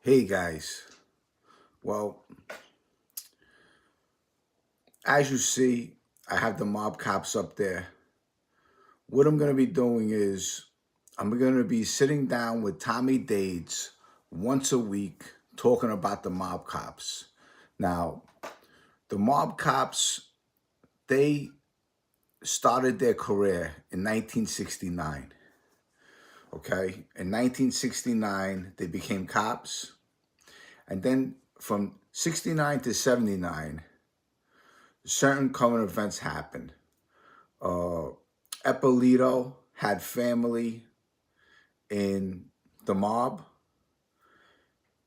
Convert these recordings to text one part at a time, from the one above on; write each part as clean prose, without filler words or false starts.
Hey guys, well, as you see, I have the mob cops up there. What I'm going to be doing is I'm going to be sitting down with Tommy Dades once a week talking about the mob cops. Now, the mob cops, they started their career in 1969. Okay? In 1969, they became cops. And then from 69 to 79, certain current events happened. Eppolito had family in the mob,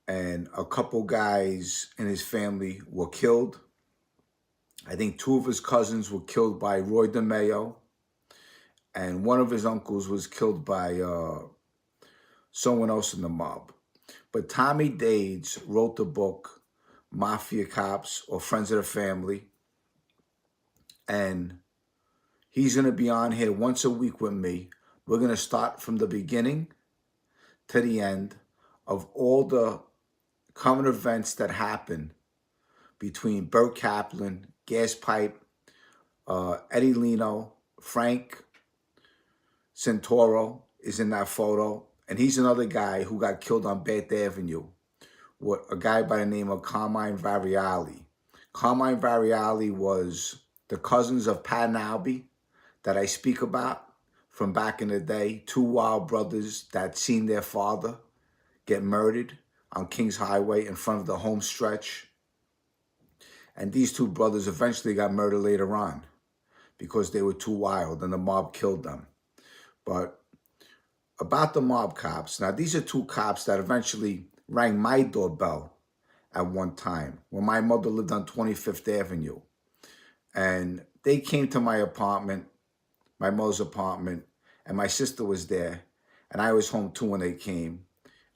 and a couple guys in his family were killed. I think two of his cousins were killed by Roy DeMeo, and one of his uncles was killed by someone else in the mob. But Tommy Dades wrote the book Mafia Cops or Friends of the Family, and he's going to be on here once a week with me. We're going to start from the beginning to the end of all the current events that happen between Burt Kaplan, Gaspipe, Eddie Leno, Frank Santoro is in that photo. And he's another guy who got killed on Bath Avenue with a guy by the name of Carmine Variali. Carmine Variali was the cousins of Pat and Albie that I speak about from back in the day. Two wild brothers that seen their father get murdered on Kings Highway in front of the home stretch. And these two brothers eventually got murdered later on because they were too wild and the mob killed them. But about the mob cops, now these are two cops that eventually rang my doorbell at one time when my mother lived on 25th Avenue. And they came to my apartment, my mother's apartment, and my sister was there. And I was home too when they came.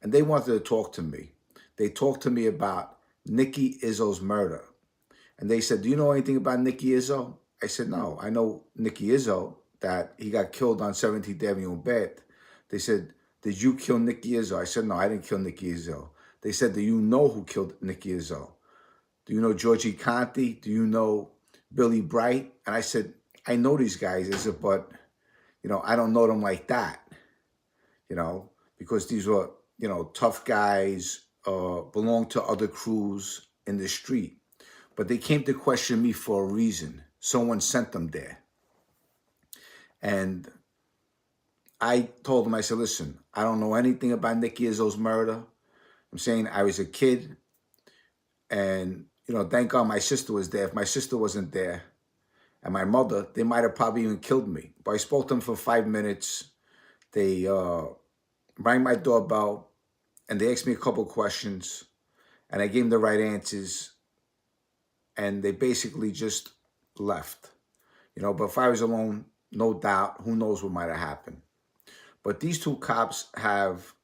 And they wanted to talk to me. They talked to me about Nicky Izzo's murder. And they said, do you know anything about Nicky Izzo? I said, no, I know Nicky Izzo, that he got killed on 17th Avenue in Bath. They said, did you kill Nicky Izzo? I said, no, I didn't kill Nicky Izzo. They said, do you know who killed Nicky Izzo? Do you know Georgie Conti? Do you know Billy Bright? And I said, I know these guys, but, I don't know them like that, because these were, tough guys, belonged to other crews in the street. But they came to question me for a reason. Someone sent them there. And I told them, I said, listen, I don't know anything about Nicky Izzo's murder. I'm saying I was a kid. And, thank God my sister was there. If my sister wasn't there and my mother, they might have probably even killed me. But I spoke to them for 5 minutes. They rang my doorbell and they asked me a couple questions. And I gave them the right answers. And they basically just left. But if I was alone, no doubt, who knows what might have happened. But these two cops have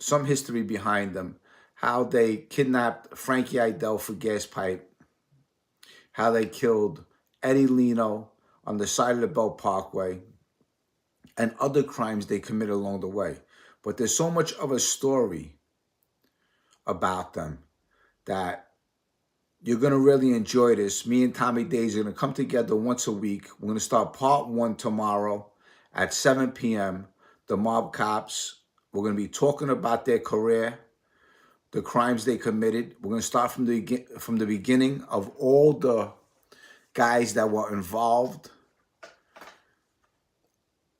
some history behind them. How they kidnapped Frankie Idell for Gaspipe. How they killed Eddie Leno on the side of the Belt Parkway. And other crimes they committed along the way. But there's so much of a story about them that you're going to really enjoy this. Me and Tommy Dades are going to come together once a week. We're going to start part 1 tomorrow at 7 p.m. The mob cops. We're going to be talking about their career, the crimes they committed. We're going to start from the beginning of all the guys that were involved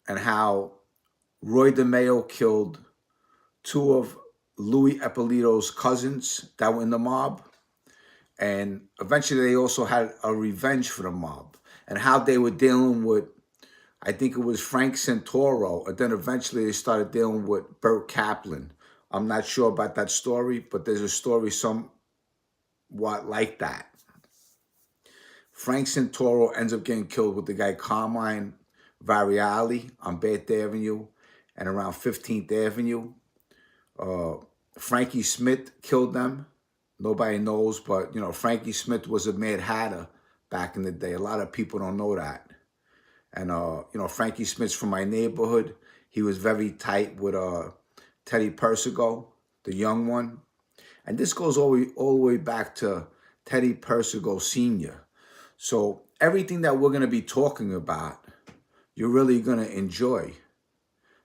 and how Roy DeMeo killed two of Louis Eppolito's cousins that were in the mob. And eventually they also had a revenge for the mob and how they were dealing with, I think it was Frank Santoro. And then eventually they started dealing with Burt Kaplan. I'm not sure about that story, but there's a story somewhat like that. Frank Santoro ends up getting killed with the guy Carmine Variali on Bath Avenue and around 15th Avenue. Frankie Smith killed them. Nobody knows, but, Frankie Smith was a Mad Hatter back in the day. A lot of people don't know that. And, Frankie Smith's from my neighborhood. He was very tight with Teddy Persico, the young one. And this goes all the way back to Teddy Persico Sr. So everything that we're going to be talking about, you're really going to enjoy,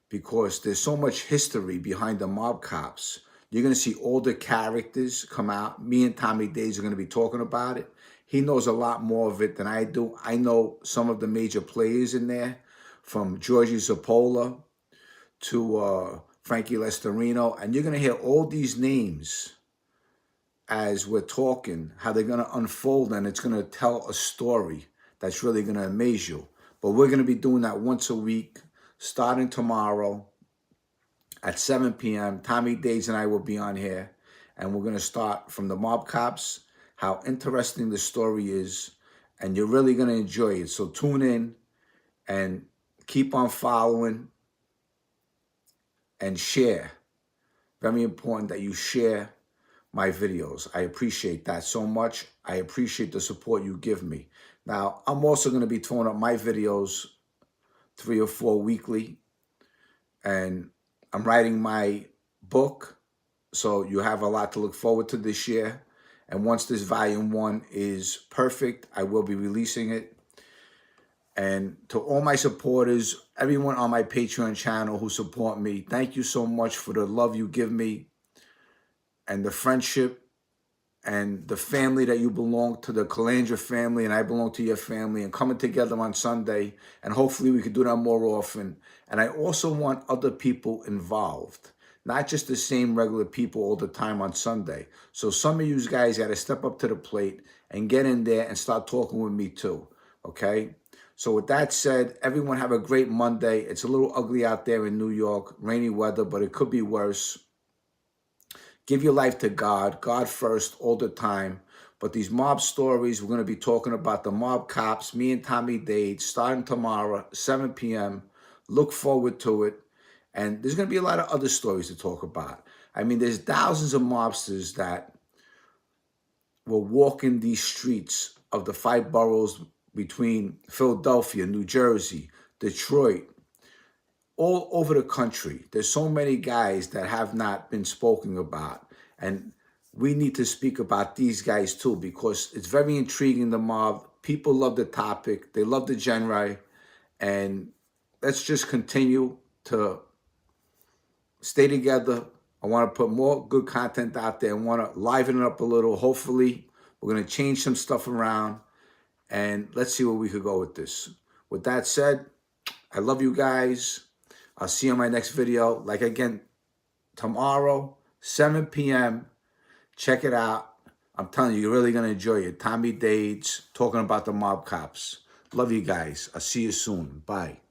because there's so much history behind the mob cops. You're going to see all the characters come out. Me and Tommy Days are going to be talking about it. He knows a lot more of it than I do. I know some of the major players in there, from Georgie Zappola to Frankie Lestarino. And you're going to hear all these names as we're talking, how they're going to unfold, and it's going to tell a story that's really going to amaze you. But we're going to be doing that once a week, starting tomorrow at 7 p.m. Tommy Days and I will be on here, and we're going to start from the mob cops, how interesting the story is, and you're really going to enjoy it. So tune in and keep on following and share. Very important that you share my videos. I appreciate that so much. I appreciate the support you give me. Now, I'm also going to be throwing up my videos 3 or 4 weekly, and I'm writing my book, so you have a lot to look forward to this year. And once this volume 1 is perfect, I will be releasing it. And to all my supporters, everyone on my Patreon channel who support me, thank you so much for the love you give me and the friendship and the family that you belong to, the Calandra family, and I belong to your family, and coming together on Sunday. And hopefully we can do that more often. And I also want other people involved, not just the same regular people all the time on Sunday. So some of you guys got to step up to the plate and get in there and start talking with me too, okay? So with that said, everyone have a great Monday. It's a little ugly out there in New York, rainy weather, but it could be worse. Give your life to God, God first all the time. But these mob stories, we're going to be talking about the mob cops, me and Tommy Dade, starting tomorrow, 7 p.m. Look forward to it. And there's going to be a lot of other stories to talk about. I mean, there's thousands of mobsters that will walk in these streets of the 5 boroughs between Philadelphia, New Jersey, Detroit, all over the country. There's so many guys that have not been spoken about. And we need to speak about these guys too, because it's very intriguing, the mob. People love the topic. They love the genre. And let's just continue to stay together. I want to put more good content out there. I want to liven it up a little. Hopefully, we're going to change some stuff around. And let's see where we could go with this. With that said, I love you guys. I'll see you on my next video. Like, again, tomorrow, 7 p.m. Check it out. I'm telling you, you're really going to enjoy it. Tommy Dades talking about the mob cops. Love you guys. I'll see you soon. Bye.